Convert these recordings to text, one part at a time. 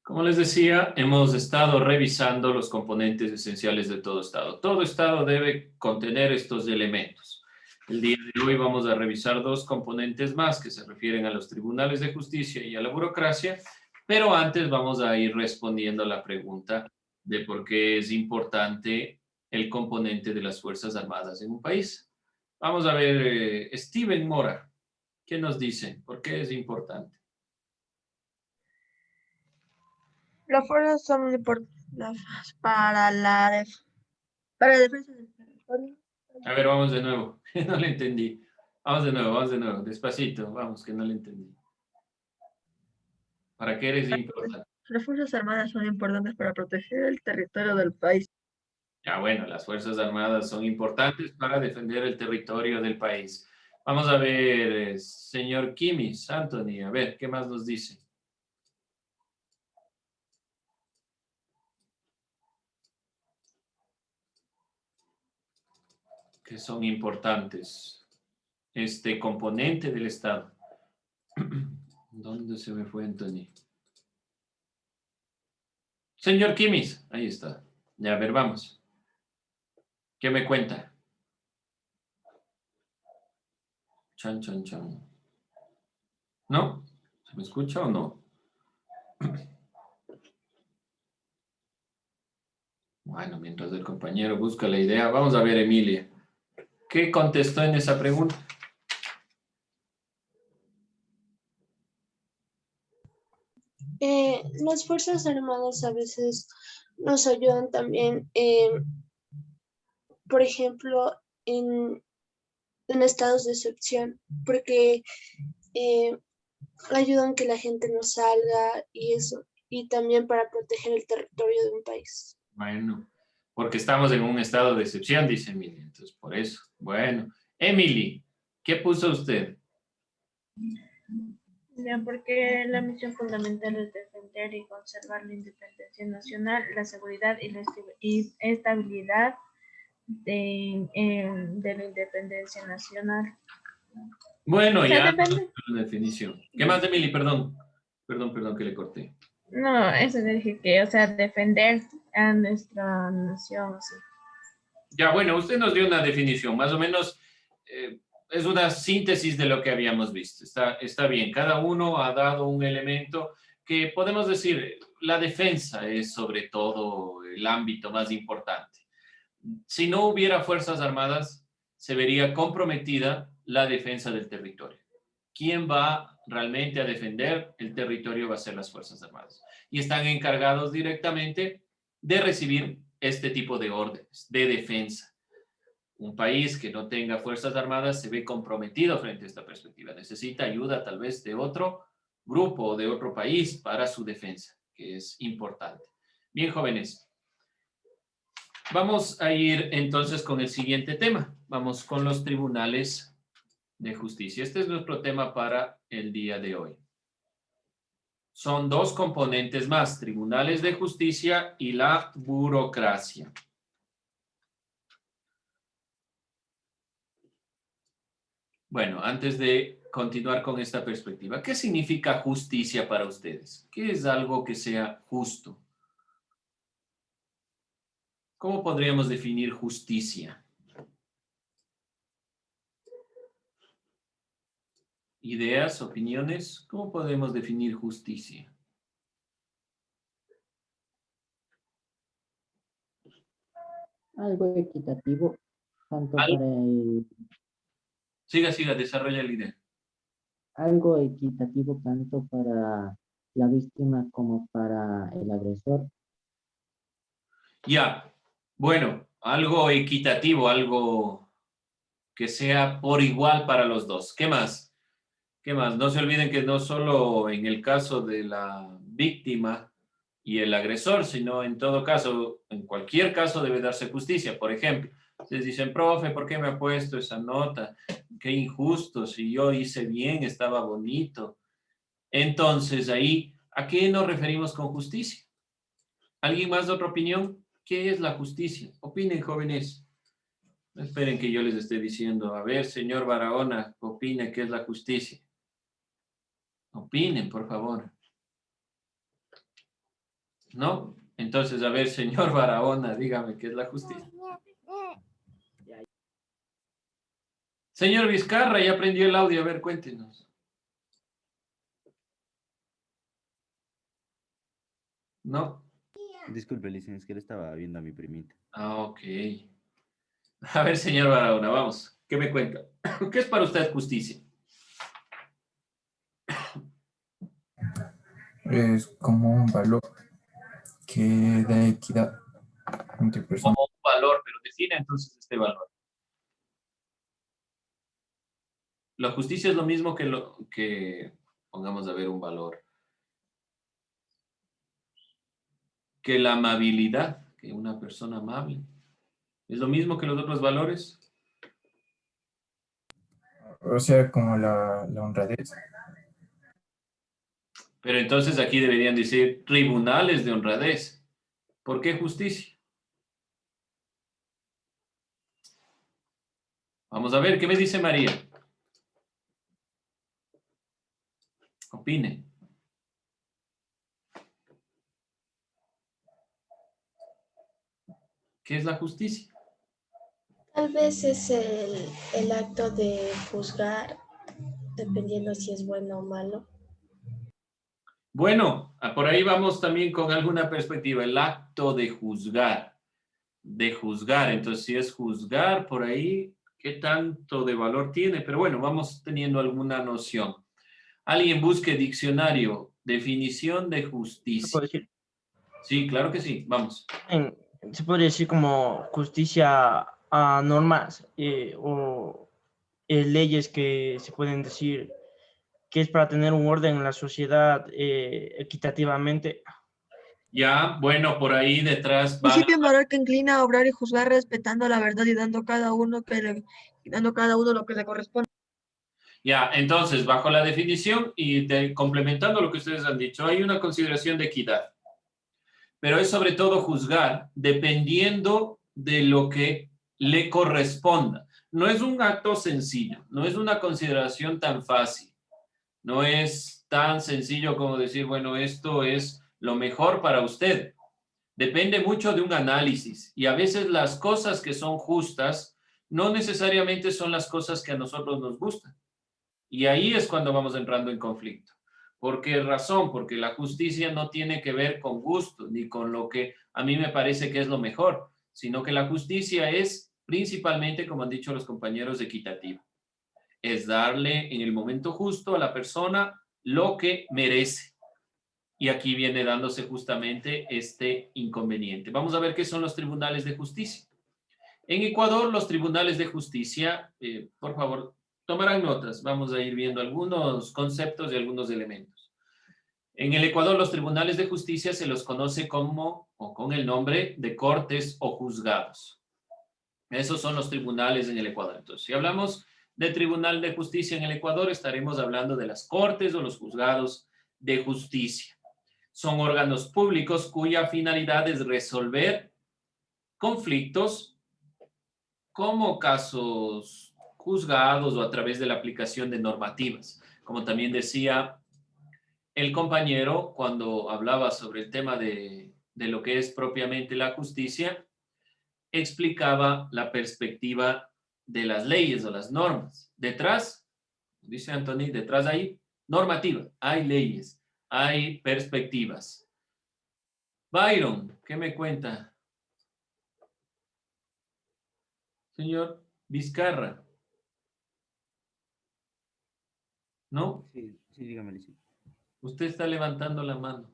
Como les decía, hemos estado revisando los componentes esenciales de todo Estado. Todo Estado debe contener estos elementos. El día de hoy vamos a revisar dos componentes más que se refieren a los tribunales de justicia y a la burocracia, pero antes vamos a ir respondiendo a la pregunta de por qué es importante el componente de las Fuerzas Armadas en un país. Vamos a ver, Steven Mora, ¿qué nos dice? ¿Por qué es importante? Las fuerzas son muy importantes para la defensa del territorio. A ver, vamos de nuevo. No le entendí. Vamos de nuevo. Despacito, vamos, que no le entendí. ¿Para qué eres importante? Las fuerzas armadas son importantes para proteger el territorio del país. Ya, bueno, las Fuerzas Armadas son importantes para defender el territorio del país. Vamos a ver, señor Kimis, Anthony, a ver, ¿qué más nos dice? Que son importantes. Este componente del Estado. ¿Dónde se me fue Anthony? Señor Kimis, ahí está. Ya, a ver, vamos. ¿Qué me cuenta? Chan, chan, chan. ¿No? ¿Se me escucha o no? Bueno, mientras el compañero busca la idea, vamos a ver, Emilia. ¿Qué contestó en esa pregunta? Las Fuerzas Armadas a veces nos ayudan también, por ejemplo, en estados de excepción, porque eh, ayudan que la gente no salga y eso, y también para proteger el territorio de un país. Bueno, porque estamos en un estado de excepción, dice Emilia. Entonces, por eso. Bueno, Emily, ¿qué puso usted? Ya, porque la misión fundamental es defender y conservar la independencia nacional, la seguridad y la estabilidad de la independencia nacional. Bueno, O sea, ya, depende. una definición. ¿Qué más, Emily? Perdón. Perdón que le corté. No, eso dije que, o sea, defender a nuestra nación, así. Ya, bueno, usted nos dio una definición, más o menos es una síntesis de lo que habíamos visto. Está bien, cada uno ha dado un elemento que podemos decir, la defensa es sobre todo el ámbito más importante. Si no hubiera Fuerzas Armadas, se vería comprometida la defensa del territorio. ¿Quién va realmente a defender el territorio? Va a ser las Fuerzas Armadas. Y están encargados directamente de recibir este tipo de órdenes de defensa. Un país que no tenga Fuerzas Armadas se ve comprometido frente a esta perspectiva. Necesita ayuda tal vez de otro grupo o de otro país para su defensa, que es importante. Bien, jóvenes. Vamos a ir entonces con el siguiente tema. Vamos con los tribunales de justicia. Este es nuestro tema para el día de hoy. Son dos componentes más, tribunales de justicia y la burocracia. Bueno, antes de continuar con esta perspectiva, ¿qué significa justicia para ustedes? ¿Qué es algo que sea justo? ¿Cómo podríamos definir justicia? ¿Ideas, opiniones? ¿Cómo podemos definir justicia? Algo equitativo, tanto para el, Siga, desarrolla la idea. algo equitativo tanto para la víctima como para el agresor. Ya, bueno, algo equitativo, algo que sea por igual para los dos. ¿Qué más? ¿Qué más? No se olviden que no solo en el caso de la víctima y el agresor, sino en todo caso, en cualquier caso debe darse justicia. Por ejemplo, ustedes dicen, profe, ¿por qué me ha puesto esa nota? Qué injusto, si yo hice bien, estaba bonito. Entonces, ahí, ¿a qué nos referimos con justicia? ¿Alguien más de otra opinión? ¿Qué es la justicia? Opinen, jóvenes. No esperen que yo les esté diciendo, a ver, señor Barahona, opine qué es la justicia. Opinen, por favor. ¿No? Entonces, a ver, señor Barahona, dígame qué es la justicia. Señor Vizcarra, ya aprendió el audio, a ver, cuéntenos. ¿No? Disculpe, licenciado, es que le estaba viendo a mi primita. Ah, ok. A ver, señor Barahona, vamos. ¿Qué me cuenta? ¿Qué es para usted justicia? Es como un valor que da equidad entre personas. Como un valor, pero define entonces este valor. La justicia es lo mismo que pongamos a ver un valor, que la amabilidad, que una persona amable. ¿Es lo mismo que los otros valores? O sea, como la honradez. Pero entonces aquí deberían decir tribunales de honradez. ¿Por qué justicia? Vamos a ver, ¿qué me dice María? Opine. ¿Qué es la justicia? Tal vez es el acto de juzgar, dependiendo si es bueno o malo. Bueno, por ahí vamos también con alguna perspectiva. El acto de juzgar. De juzgar. Entonces, si es juzgar por ahí, ¿qué tanto de valor tiene? Pero bueno, vamos teniendo alguna noción. Alguien busque diccionario, definición de ¿Se justicia. puede decir? Sí, claro que sí. Vamos. Se podría decir como justicia a normas o leyes que se pueden decir que es para tener un orden en la sociedad equitativamente. Ya, bueno, por ahí detrás va. Principio moral que inclina a obrar y juzgar respetando la verdad y dando cada uno lo que le corresponde. Ya, entonces, bajo la definición y complementando lo que ustedes han dicho, hay una consideración de equidad. Pero es sobre todo juzgar dependiendo de lo que le corresponda. No es un acto sencillo, no es una consideración tan fácil, no es tan sencillo como decir, bueno, esto es lo mejor para usted. Depende mucho de un análisis y a veces las cosas que son justas no necesariamente son las cosas que a nosotros nos gustan. Y ahí es cuando vamos entrando en conflicto. ¿Por qué razón? Porque la justicia no tiene que ver con gusto ni con lo que a mí me parece que es lo mejor, sino que la justicia es principalmente, como han dicho los compañeros, equitativa. Es darle en el momento justo a la persona lo que merece. Y aquí viene dándose justamente este inconveniente. Vamos a ver qué son los tribunales de justicia. En Ecuador, los tribunales de justicia, por favor, tomarán notas. Vamos a ir viendo algunos conceptos y algunos elementos. En el Ecuador, los tribunales de justicia se los conoce como, o con el nombre de cortes o juzgados. Esos son los tribunales en el Ecuador. Entonces, si hablamos de tribunal de justicia en el Ecuador, estaremos hablando de las cortes o los juzgados de justicia. Son órganos públicos cuya finalidad es resolver conflictos como casos juzgados o a través de la aplicación de normativas. Como también decía el compañero cuando hablaba sobre el tema de lo que es propiamente la justicia, explicaba la perspectiva de las leyes o las normas. Detrás, dice Anthony, detrás hay normativa, hay leyes, hay perspectivas. Byron, ¿qué me cuenta? Señor Vizcarra. ¿No? Sí, sí, dígame, licenciado. Usted está levantando la mano.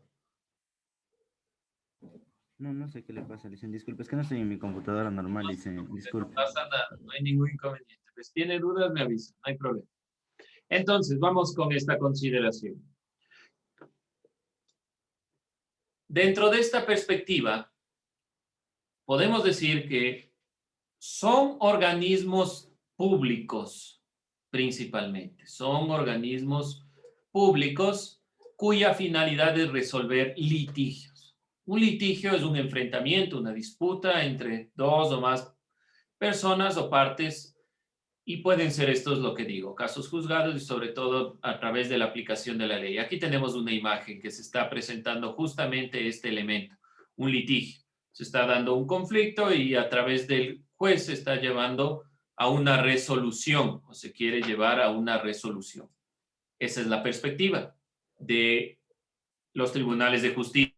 No sé qué le pasa, licenciado. Disculpe, es que no estoy en mi computadora normal, licenciado. No Disculpe. pasa nada, no hay ningún inconveniente. Pues tiene dudas, me avisa, no hay problema. Entonces, vamos con esta consideración. Dentro de esta perspectiva, podemos decir que son organismos públicos, principalmente. Son organismos públicos cuya finalidad es resolver litigios. Un litigio es un enfrentamiento, una disputa entre dos o más personas o partes Y pueden ser estos, lo que digo, casos juzgados y sobre todo a través de la aplicación de la ley. Aquí tenemos una imagen que se está presentando justamente este elemento, un litigio. Se está dando un conflicto y a través del juez se está llevando a una resolución o se quiere llevar a una resolución. Esa es la perspectiva de los tribunales de justicia.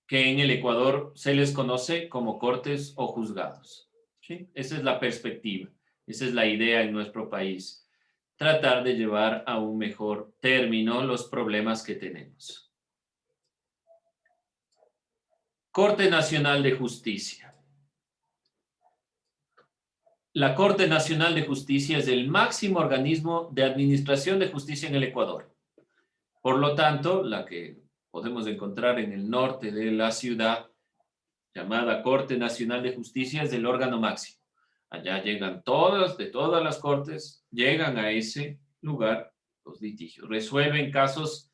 Que en el Ecuador se les conoce como cortes o juzgados. ¿Sí? Esa es la perspectiva, esa es la idea en nuestro país. Tratar de llevar a un mejor término los problemas que tenemos. Corte Nacional de Justicia. La Corte Nacional de Justicia es el máximo organismo de administración de justicia en el Ecuador. Por lo tanto, la que podemos encontrar en el norte de la ciudad, llamada Corte Nacional de Justicia, es el órgano máximo. Allá llegan todas, de todas las cortes, llegan a ese lugar los litigios. Resuelven casos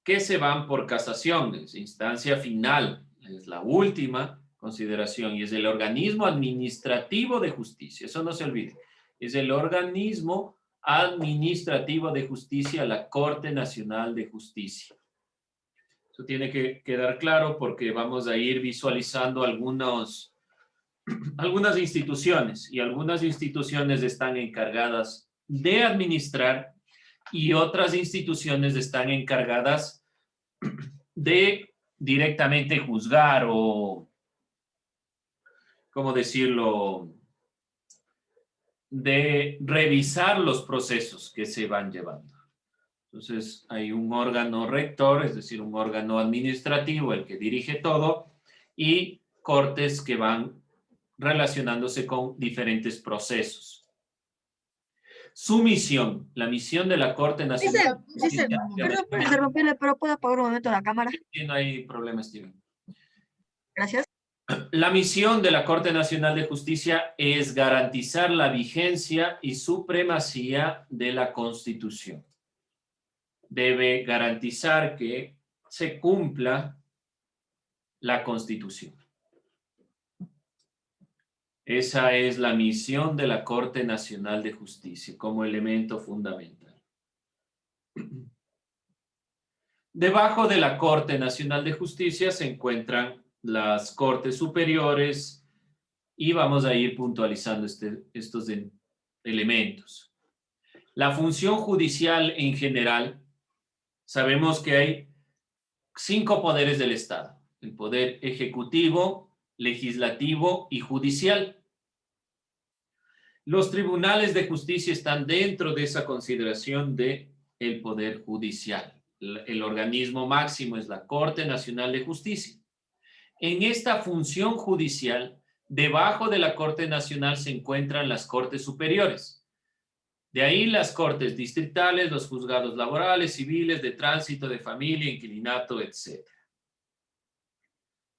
que se van por casación, es instancia final, es la última consideración y es el organismo administrativo de justicia. Eso no se olvide. Es el organismo administrativo de justicia, la Corte Nacional de Justicia. Eso tiene que quedar claro porque vamos a ir visualizando algunas instituciones y algunas instituciones están encargadas de administrar y otras instituciones están encargadas de directamente juzgar o, ¿cómo decirlo?, de revisar los procesos que se van llevando. Entonces, hay un órgano rector, es decir, un órgano administrativo, el que dirige todo, y cortes que van relacionándose con diferentes procesos. Su misión, la misión de la Corte Nacional. Perdón por interrumpirle, pero puedo apagar un momento la cámara. Sí, no hay problema, Steven. Gracias. La misión de la Corte Nacional de Justicia es garantizar la vigencia y supremacía de la Constitución. Debe garantizar que se cumpla la Constitución. Esa es la misión de la Corte Nacional de Justicia como elemento fundamental. Debajo de la Corte Nacional de Justicia se encuentran las Cortes Superiores y vamos a ir puntualizando estos elementos. La función judicial en general, sabemos que hay 5 poderes del Estado: el poder ejecutivo, legislativo y judicial. Los tribunales de justicia están dentro de esa consideración del poder judicial. El organismo máximo es la Corte Nacional de Justicia. En esta función judicial, debajo de la Corte Nacional se encuentran las Cortes Superiores. De ahí las Cortes distritales, los juzgados laborales, civiles, de tránsito, de familia, inquilinato, etc.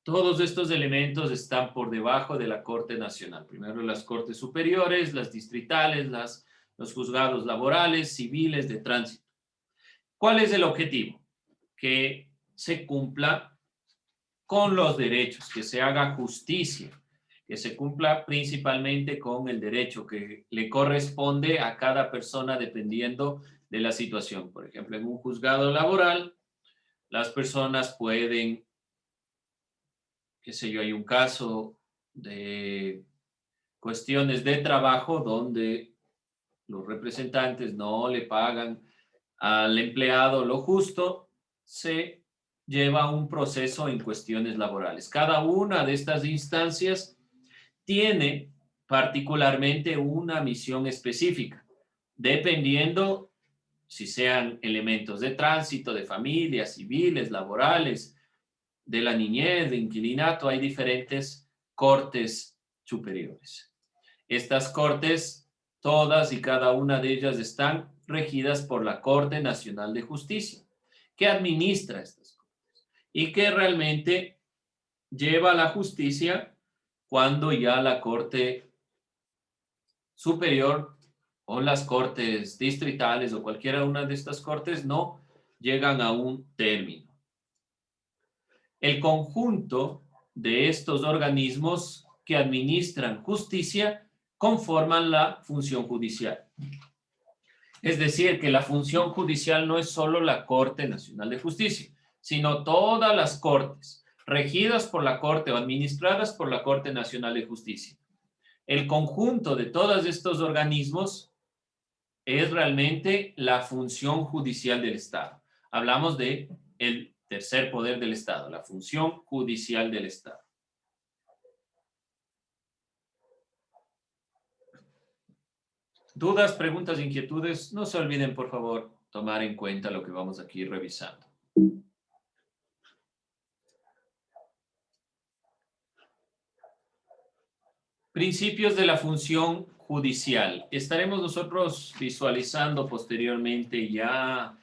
Todos estos elementos están por debajo de la Corte Nacional. Primero las Cortes Superiores, las distritales, los juzgados laborales, civiles, de tránsito. ¿Cuál es el objetivo? Que se cumpla con los derechos, que se haga justicia, que se cumpla principalmente con el derecho que le corresponde a cada persona dependiendo de la situación. Por ejemplo, en un juzgado laboral, las personas pueden, qué sé yo, hay un caso de cuestiones de trabajo donde los representantes no le pagan al empleado lo justo, se lleva un proceso en cuestiones laborales. Cada una de estas instancias tiene particularmente una misión específica, dependiendo si sean elementos de tránsito, de familia, civiles, laborales, de la niñez, de inquilinato. Hay diferentes cortes superiores. Estas cortes, todas y cada una de ellas están regidas por la Corte Nacional de Justicia, que administra estas cortes y que realmente lleva la justicia cuando ya la Corte Superior o las cortes distritales o cualquiera una de estas cortes no llegan a un término. El conjunto de estos organismos que administran justicia conforman la función judicial. Es decir, que la función judicial no es solo la Corte Nacional de Justicia, sino todas las cortes regidas por la Corte o administradas por la Corte Nacional de Justicia. El conjunto de todos estos organismos es realmente la función judicial del Estado. Hablamos de el tercer poder del Estado, la función judicial del Estado. ¿Dudas, preguntas, inquietudes? No se olviden, por favor, tomar en cuenta lo que vamos aquí revisando. Principios de la función judicial. Estaremos nosotros visualizando posteriormente ya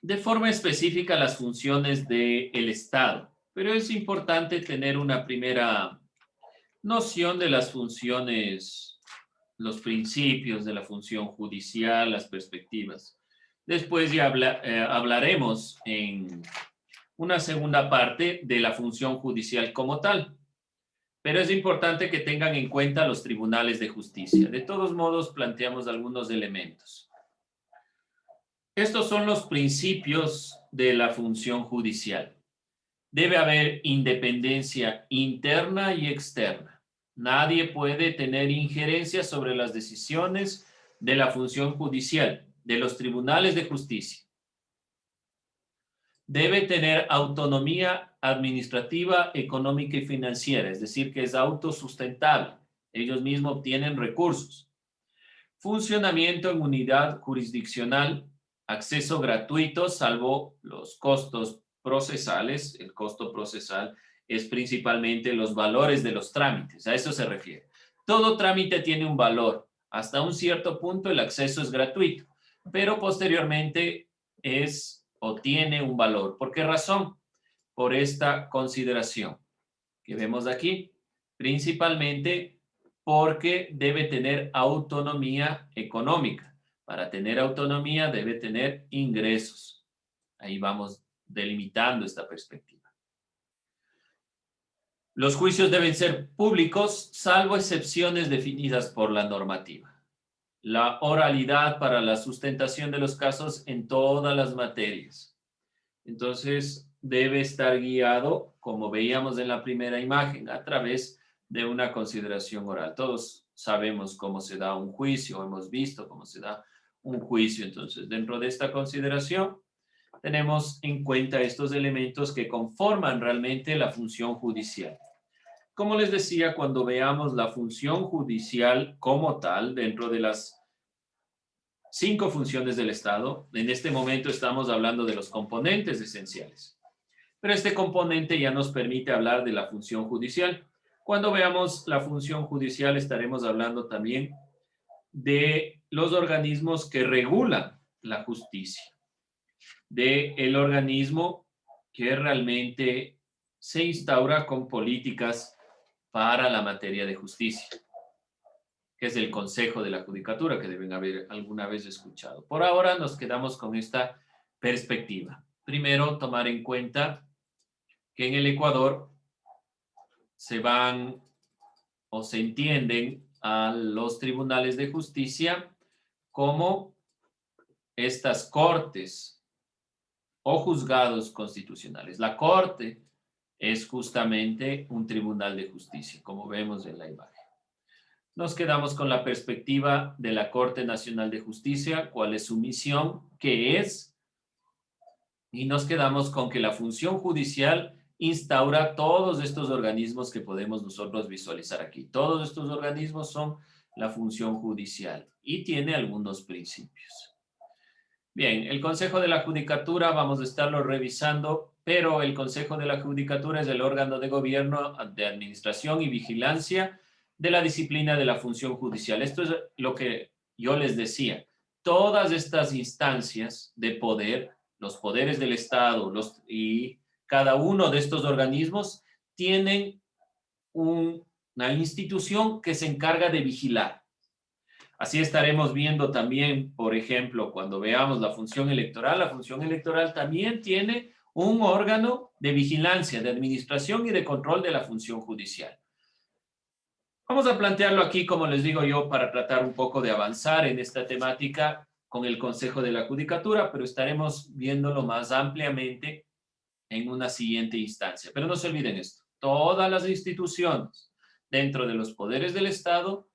de forma específica las funciones del Estado, pero es importante tener una primera noción de las funciones, los principios de la función judicial, las perspectivas. Después ya hablaremos en una segunda parte de la función judicial como tal. Pero es importante que tengan en cuenta los tribunales de justicia. De todos modos, planteamos algunos elementos. Estos son los principios de la función judicial. Debe haber independencia interna y externa. Nadie puede tener injerencia sobre las decisiones de la función judicial, de los tribunales de justicia. Debe tener autonomía administrativa, económica y financiera, es decir, que es autosustentable. Ellos mismos obtienen recursos. Funcionamiento en unidad jurisdiccional, acceso gratuito, salvo los costos procesales. El costo procesal es principalmente los valores de los trámites, a eso se refiere. Todo trámite tiene un valor. Hasta un cierto punto el acceso es gratuito, pero posteriormente es o tiene un valor. ¿Por qué razón? Por esta consideración que vemos aquí, principalmente porque debe tener autonomía económica. Para tener autonomía debe tener ingresos. Ahí vamos delimitando esta perspectiva. Los juicios deben ser públicos, salvo excepciones definidas por la normativa. La oralidad para la sustentación de los casos en todas las materias. Entonces, debe estar guiado, como veíamos en la primera imagen, a través de una consideración oral. Todos sabemos cómo se da un juicio, hemos visto cómo se da un juicio. Entonces, dentro de esta consideración, tenemos en cuenta estos elementos que conforman realmente la función judicial. Como les decía, cuando veamos la función judicial como tal, dentro de las 5 funciones del Estado, en este momento estamos hablando de los componentes esenciales. Pero este componente ya nos permite hablar de la función judicial. Cuando veamos la función judicial, estaremos hablando también de los organismos que regulan la justicia, del organismo que realmente se instaura con políticas para la materia de justicia, que es el Consejo de la Judicatura, que deben haber alguna vez escuchado. Por ahora nos quedamos con esta perspectiva. Primero, tomar en cuenta que en el Ecuador se van o se entienden a los tribunales de justicia como estas cortes o juzgados constitucionales. La corte es justamente un tribunal de justicia, como vemos en la imagen. Nos quedamos con la perspectiva de la Corte Nacional de Justicia, cuál es su misión, qué es, y nos quedamos con que la función judicial instaura todos estos organismos que podemos nosotros visualizar aquí. Todos estos organismos son la función judicial y tiene algunos principios. Bien, el Consejo de la Judicatura vamos a estarlo revisando, pero el Consejo de la Judicatura es el órgano de gobierno, de administración y vigilancia de la disciplina de la función judicial. Esto es lo que yo les decía. Todas estas instancias de poder, los poderes del Estado y cada uno de estos organismos tienen una institución que se encarga de vigilar. Así estaremos viendo también, por ejemplo, cuando veamos la función electoral también tiene un órgano de vigilancia, de administración y de control de la función judicial. Vamos a plantearlo aquí, como les digo yo, para tratar un poco de avanzar en esta temática con el Consejo de la Judicatura, pero estaremos viéndolo más ampliamente en una siguiente instancia. Pero no se olviden esto, todas las instituciones dentro de los poderes del Estado,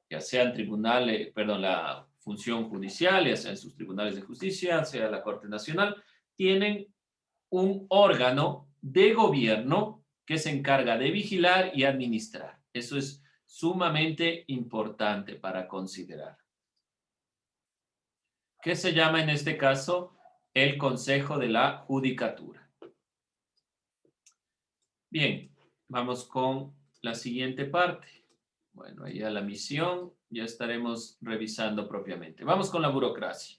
ya sean tribunales, la función judicial, ya sean sus tribunales de justicia, sea la Corte Nacional, tienen un órgano de gobierno que se encarga de vigilar y administrar. Eso es sumamente importante para considerar. ¿Qué se llama en este caso? El Consejo de la Judicatura. Bien, vamos con la siguiente parte. Bueno, ahí a la misión ya estaremos revisando propiamente. Vamos con la burocracia.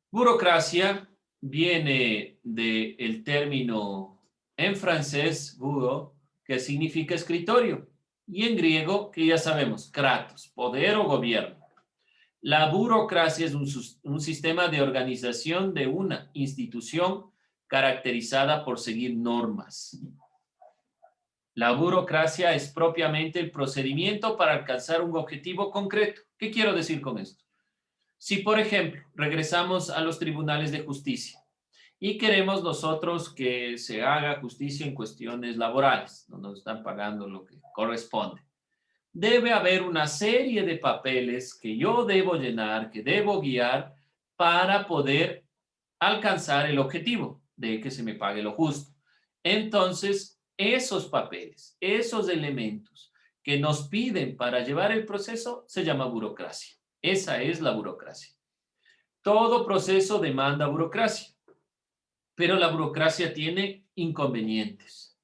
Burocracia viene del término en francés, bureau, que significa escritorio, y en griego, que ya sabemos, kratos, poder o gobierno. La burocracia es un sistema de organización de una institución caracterizada por seguir normas. La burocracia es propiamente el procedimiento para alcanzar un objetivo concreto. ¿Qué quiero decir con esto? Si, por ejemplo, regresamos a los tribunales de justicia y queremos nosotros que se haga justicia en cuestiones laborales, no nos están pagando lo que corresponde, debe haber una serie de papeles que yo debo llenar, que debo guiar para poder alcanzar el objetivo de que se me pague lo justo. Entonces, esos papeles, esos elementos que nos piden para llevar el proceso se llama burocracia. Esa es la burocracia. Todo proceso demanda burocracia, pero la burocracia tiene inconvenientes.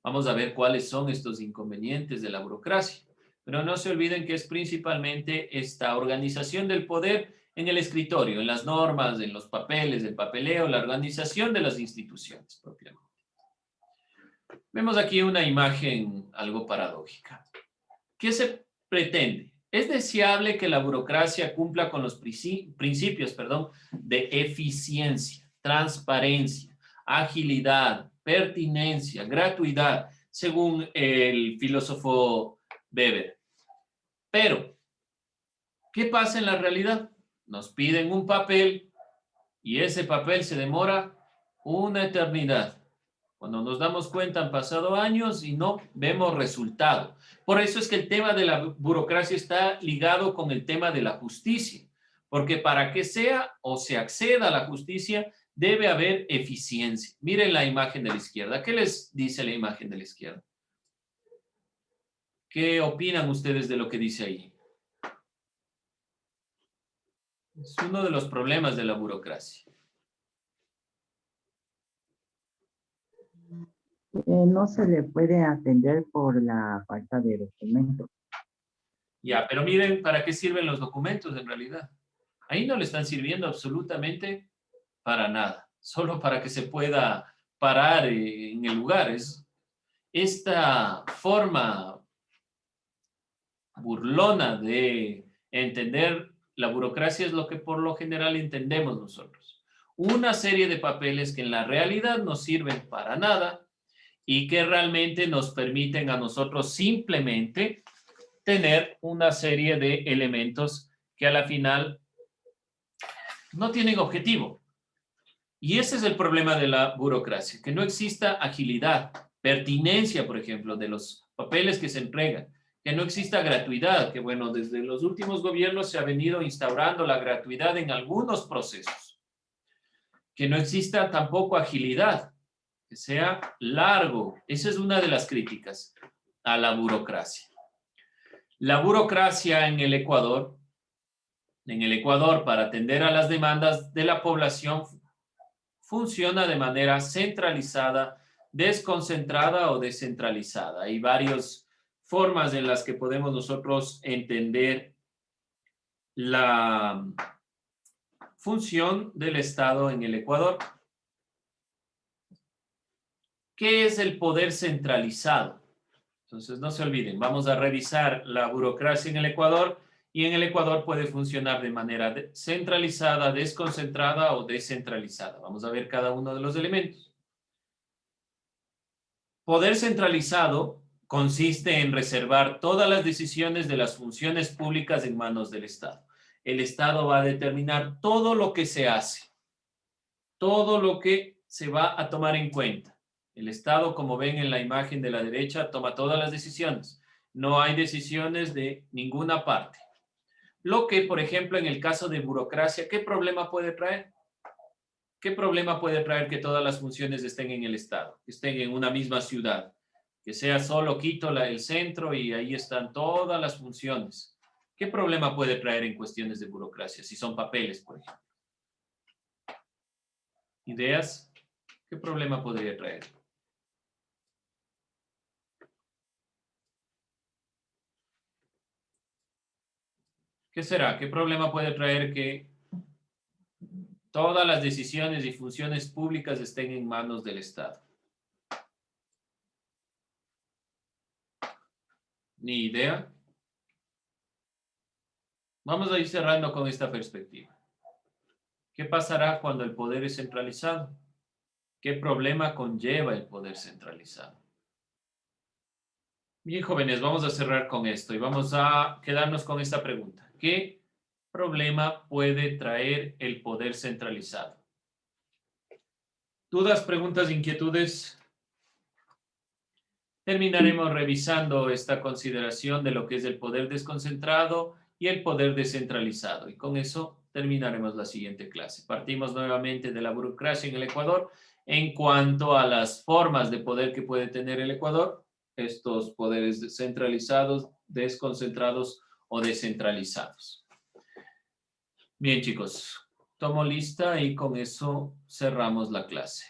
Vamos a ver cuáles son estos inconvenientes de la burocracia. Pero no se olviden que es principalmente esta organización del poder en el escritorio, en las normas, en los papeles, el papeleo, la organización de las instituciones propiamente. Vemos aquí una imagen algo paradójica. ¿Qué se pretende? Es deseable que la burocracia cumpla con los principios de eficiencia, transparencia, agilidad, pertinencia, gratuidad, según el filósofo Weber. Pero, ¿qué pasa en la realidad? Nos piden un papel y ese papel se demora una eternidad. Cuando nos damos cuenta han pasado años y no vemos resultado. Por eso es que el tema de la burocracia está ligado con el tema de la justicia. Porque para que sea o se acceda a la justicia debe haber eficiencia. Miren la imagen de la izquierda. ¿Qué les dice la imagen de la izquierda? ¿Qué opinan ustedes de lo que dice ahí? Es uno de los problemas de la burocracia. No se le puede atender por la falta de documentos. Ya, pero miren para qué sirven los documentos en realidad. Ahí no le están sirviendo absolutamente para nada, solo para que se pueda parar en el lugar. Esta forma burlona de entender la burocracia es lo que por lo general entendemos nosotros. Una serie de papeles que en la realidad no sirven para nada y que realmente nos permiten a nosotros simplemente tener una serie de elementos que a la final no tienen objetivo. Y ese es el problema de la burocracia, que no exista agilidad, pertinencia, por ejemplo, de los papeles que se entregan, que no exista gratuidad, que bueno, desde los últimos gobiernos se ha venido instaurando la gratuidad en algunos procesos, que no exista tampoco agilidad, que sea largo. Esa es una de las críticas a la burocracia. La burocracia en el Ecuador, para atender a las demandas de la población, funciona de manera centralizada, desconcentrada o descentralizada. Hay varias formas en las que podemos nosotros entender la función del Estado en el Ecuador. ¿Qué es el poder centralizado? Entonces, no se olviden, vamos a revisar la burocracia en el Ecuador Y en el Ecuador puede funcionar de manera centralizada, desconcentrada o descentralizada. Vamos a ver cada uno de los elementos. Poder centralizado consiste en reservar todas las decisiones de las funciones públicas en manos del Estado. El Estado va a determinar todo lo que se hace, todo lo que se va a tomar en cuenta. El Estado, como ven en la imagen de la derecha, toma todas las decisiones. No hay decisiones de ninguna parte. Lo que, por ejemplo, en el caso de burocracia, ¿qué problema puede traer? ¿Qué problema puede traer que todas las funciones estén en el Estado, que estén en una misma ciudad? Que sea solo Quito el centro y ahí están todas las funciones. ¿Qué problema puede traer en cuestiones de burocracia, si son papeles, por ejemplo? ¿Ideas? ¿Qué problema podría traer? ¿Qué será? ¿Qué problema puede traer que todas las decisiones y funciones públicas estén en manos del Estado? Ni idea. Vamos a ir cerrando con esta perspectiva. ¿Qué pasará cuando el poder es centralizado? ¿Qué problema conlleva el poder centralizado? Bien, jóvenes, vamos a cerrar con esto y vamos a quedarnos con esta pregunta. ¿Qué problema puede traer el poder centralizado? ¿Dudas, preguntas, inquietudes? Terminaremos revisando esta consideración de lo que es el poder desconcentrado y el poder descentralizado. Y con eso terminaremos la siguiente clase. Partimos nuevamente de la burocracia en el Ecuador en cuanto a las formas de poder que puede tener el Ecuador, estos poderes centralizados, desconcentrados o descentralizados. Bien, chicos, tomo lista y con eso cerramos la clase.